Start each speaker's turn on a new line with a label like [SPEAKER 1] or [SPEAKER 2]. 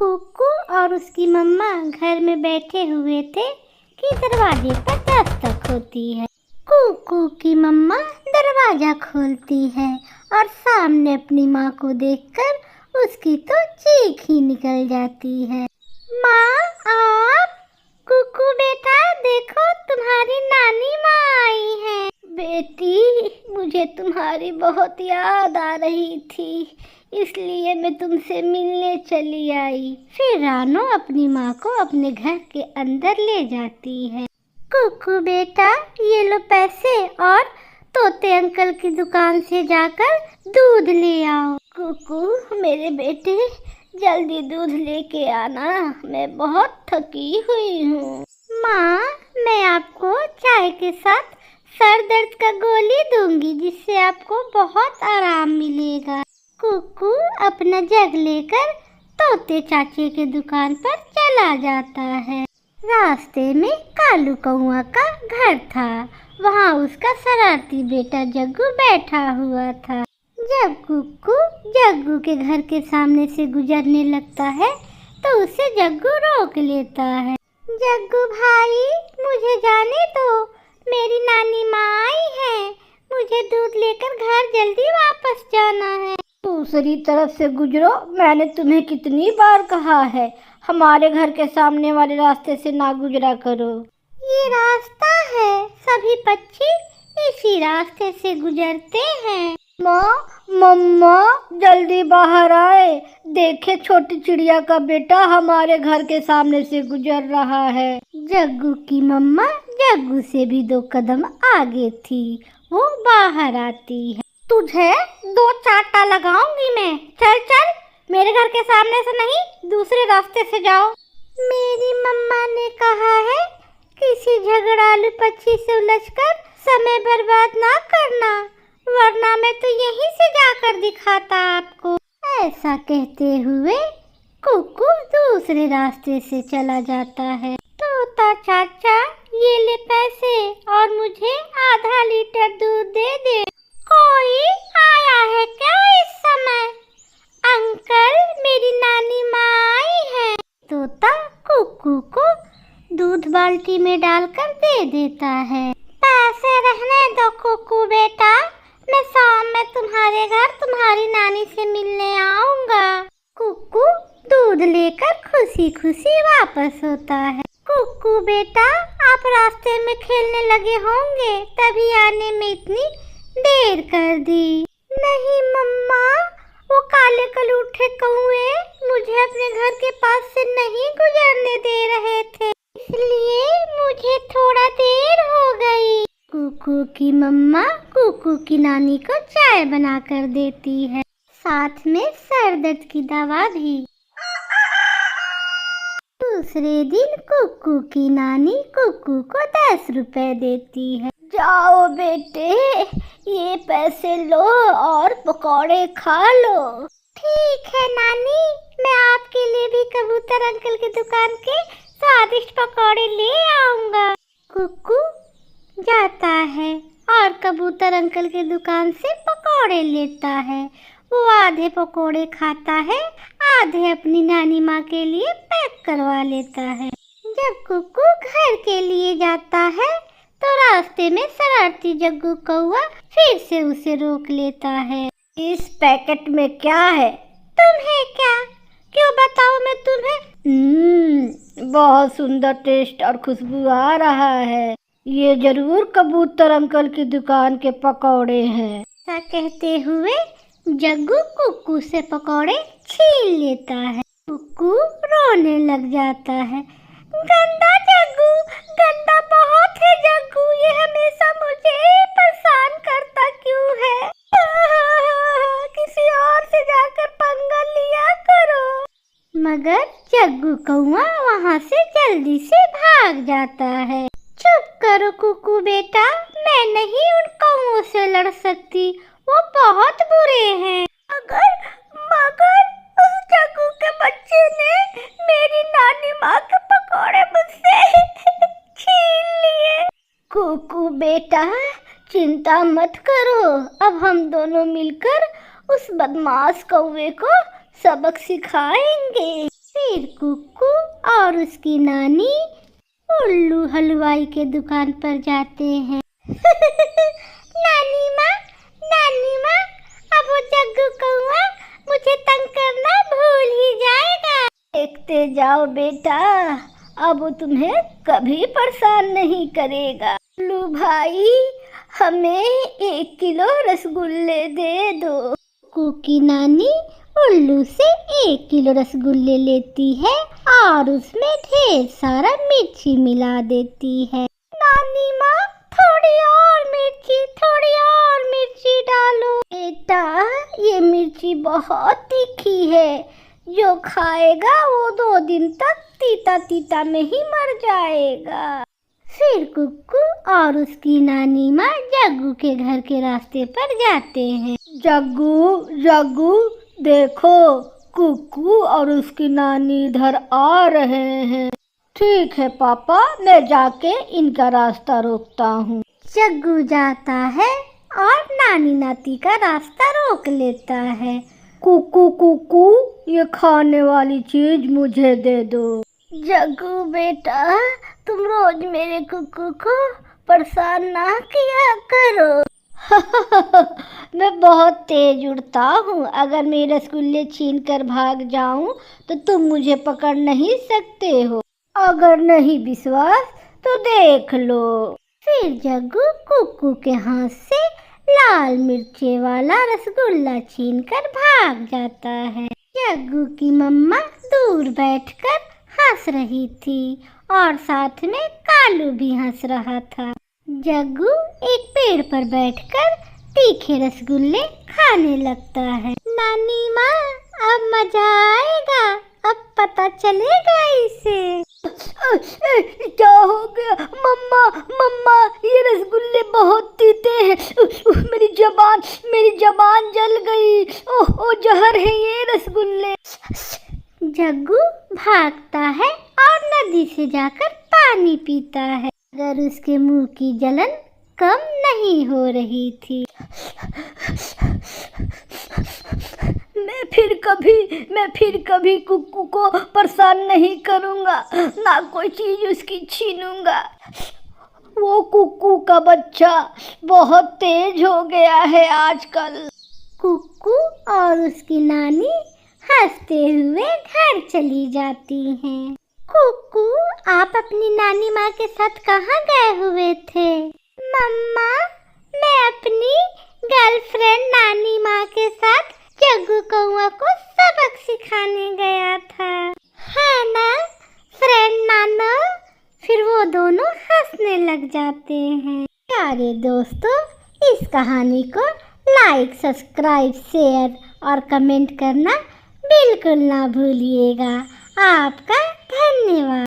[SPEAKER 1] कुकू और उसकी मम्मा घर में बैठे हुए थे कि दरवाजे पर दस्तक होती है। कुकू की मम्मा दरवाजा खोलती है और सामने अपनी माँ को देखकर उसकी तो चीख ही निकल जाती है। माँ आप? कुकू बेटा देखो तुम्हारी नानी माँ आई है। बेटी मुझे तुम्हारी बहुत याद आ रही थी, इसलिए मैं तुमसे मिलने चली आई। फिर रानो अपनी माँ को अपने घर के अंदर ले जाती है। कुकू बेटा ये लो पैसे और तोते अंकल की दुकान से जाकर दूध ले आओ। कुकू मेरे बेटे जल्दी दूध लेके आना, मैं बहुत थकी हुई हूँ। माँ मैं आपको चाय के साथ सर दर्द का गोली दूंगी जिससे आपको बहुत आराम मिलेगा। कुकू अपना जग लेकर तोते चाचे के दुकान पर चला जाता है। रास्ते में कालू कौआ का घर था, वहाँ उसका शरारती बेटा जग्गू बैठा हुआ था। जब कुकू जग्गू के घर के सामने से गुजरने लगता है तो उसे जग्गू रोक लेता है। जग्गू भाई मुझे जाने दो, मेरी नानी माँ आई है, मुझे दूध लेकर घर जल्दी वापस जाना है। दूसरी तरफ से गुजरो, मैंने तुम्हें कितनी बार कहा है हमारे घर के सामने वाले रास्ते से ना गुजरा करो। ये रास्ता है, सभी पक्षी इसी रास्ते से गुजरते हैं। माँ मम्मा जल्दी बाहर आए, देखे छोटी चिड़िया का बेटा हमारे घर के सामने से गुजर रहा है। जग्गू की मम्मा जग्गू से भी 2 कदम आगे थी, वो बाहर आती है। तुझे 2 चाटा लगाऊंगी मैं, चल चल, मेरे घर के सामने से नहीं दूसरे रास्ते से जाओ। मेरी मम्मा ने कहा है किसी झगड़ालू पक्षी से उलझकर समय बर्बाद ना करना, वरना मैं तो यहीं से जाकर दिखाता आपको। ऐसा कहते हुए कुकू दूसरे रास्ते से चला जाता है। तोता चाचा ये ले पैसे और मुझे आधा लीटर दूध दे दे। कोई आया है क्या इस समय? अंकल मेरी नानी माँ आई है। तोता कुकू को दूध बाल्टी में डालकर दे देता है। पैसे रहने दो कुकू बेटा, मैं शाम में तुम्हारे घर तुम्हारी नानी से मिलने आऊंगा। कुकू दूध लेकर खुशी खुशी वापस होता है। कुकू बेटा आप रास्ते में खेलने लगे होंगे, तभी आने में इतनी देर कर दी। नहीं मम्मा, वो काले कलूठे कौवे मुझे अपने घर के पास से नहीं गुजरने दे रहे थे, इसलिए मुझे थोड़ा देर हो गई। कुकू की मम्मा कुकू की नानी को चाय बनाकर देती है, साथ में सर दर्द की दवा भी। दूसरे दिन कुकू की नानी कुकू को 10 रुपए देती है। जाओ बेटे, ये पैसे लो और पकौड़े खा लो। ठीक है नानी, मैं आपके लिए भी कबूतर अंकल की दुकान के स्वादिष्ट पकौड़े ले आऊंगा। कुकू जाता है और कबूतर अंकल की दुकान से पकौड़े लेता है। वो आधे पकौड़े खाता है, आधे अपनी नानी माँ के लिए पैक करवा लेता है। जब कुकू घर के लिए जाता है तो रास्ते में शरारती जग्गू कौआ फिर से उसे रोक लेता है। इस पैकेट में क्या है? तुम्हें क्या? क्यों बताओ मैं तुम्हें। बहुत सुंदर टेस्ट और खुशबू आ रहा है, ये जरूर कबूतर अंकल की दुकान के पकौड़े हैं। ऐसा कहते हुए जग्गू कुकू से पकौड़े छीन लेता है। कुकू रोने लग जाता है। गंदा जग्गू, गंदा बहुत है जग्गू, ये हमेशा मुझे परेशान करता क्यों है? किसी और से जाकर पंगा लिया करो। मगर जग्गू कौआ वहाँ से जल्दी से भाग जाता है। चुप करो कुकू बेटा, मैं नहीं उन कौओं से लड़ सकती, वो बहुत बुरे हैं। मगर उस जग्गू के बच्चे ने मेरी नानी माँ के पकौड़े मुझसे छीन लिए। कुकू बेटा चिंता मत करो, अब हम दोनों मिलकर उस बदमाश कौवे को सबक सिखाएंगे। फिर और उसकी नानी उल्लू हलवाई के दुकान पर जाते हैं। नानी माँ, अब वो जग्गू कौआ मुझे तंग करना भूल ही जाएगा। देखते जाओ बेटा, अब वो तुम्हें कभी परेशान नहीं करेगा। उल्लू भाई, हमें 1 किलो रसगुल्ले दे दो। कुकू की नानी उल्लू से 1 किलो रसगुल्ले लेती है और उसमें ढेर सारा मिर्ची मिला देती है। नानी माँ, थोड़ी और मिर्ची डालो। बेटा, ये मिर्ची बहुत तीखी है, जो खाएगा वो 2 दिन तक तीता तीता में ही मर जाएगा। फिर कुक्कू और उसकी नानी माँ जग्गू के घर के रास्ते पर जाते हैं। जग्गू देखो, कुक्कू और उसकी नानी इधर आ रहे हैं। ठीक है पापा, मैं जाके इनका रास्ता रोकता हूँ। जग्गू जाता है और नानी नाती का रास्ता रोक लेता है। कुक्कू, ये खाने वाली चीज मुझे दे दो। जग्गू बेटा, तुम रोज मेरे कुक्कू को परेशान ना किया करो। मैं बहुत तेज उड़ता हूँ, अगर मैं रसगुल्ले छीन कर भाग जाऊँ तो तुम मुझे पकड़ नहीं सकते हो। अगर नहीं विश्वास तो देख लो। फिर जग्गू कुक्कू के हाथ से लाल मिर्चे वाला रसगुल्ला छीनकर भाग जाता है। जग्गू की मम्मा दूर बैठकर हंस रही थी और साथ में कालू भी हंस रहा था। जग्गू एक पेड़ पर बैठकर तीखे रसगुल्ले खाने लगता है। नानी माँ, अब मजा आएगा, अब पता चलेगा इसे। क्या हो गया मम्मा, ये रसगुल्ले बहुत तीते हैं। मेरी जबान जल गई। ओह, जहर है ये रसगुल्ले। जग्गू भागता है और नदी से जाकर पानी पीता है, मगर उसके मुंह की जलन कम नहीं हो रही थी। मैं फिर कभी कुक्कू को परेशान नहीं करूँगा, ना कोई चीज उसकी छीनूंगा। वो कुक्कू का बच्चा बहुत तेज हो गया है आजकल। कुक्कू और उसकी नानी हंसते हुए घर चली जाती हैं। कुक्कू, आप अपनी नानी माँ के साथ कहाँ गए हुए थे? मम्मा, मैं अपनी गर्लफ्रेंड नानी माँ के साथ जग्गू कौआ को सबक सिखाने गया था। है ना फ्रेंड नाना? फिर वो दोनों हंसने लग जाते हैं। प्यारे दोस्तों, इस कहानी को लाइक, सब्सक्राइब, शेयर और कमेंट करना बिल्कुल ना भूलिएगा। आपका धन्यवाद।